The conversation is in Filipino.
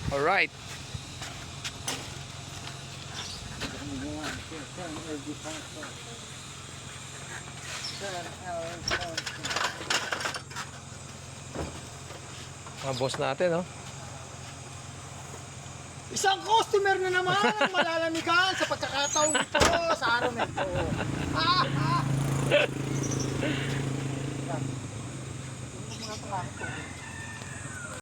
Alright. Mga boss natin, no? Isang customer na naman ang malalamigan sa pagkakataon ito sa araw na ito.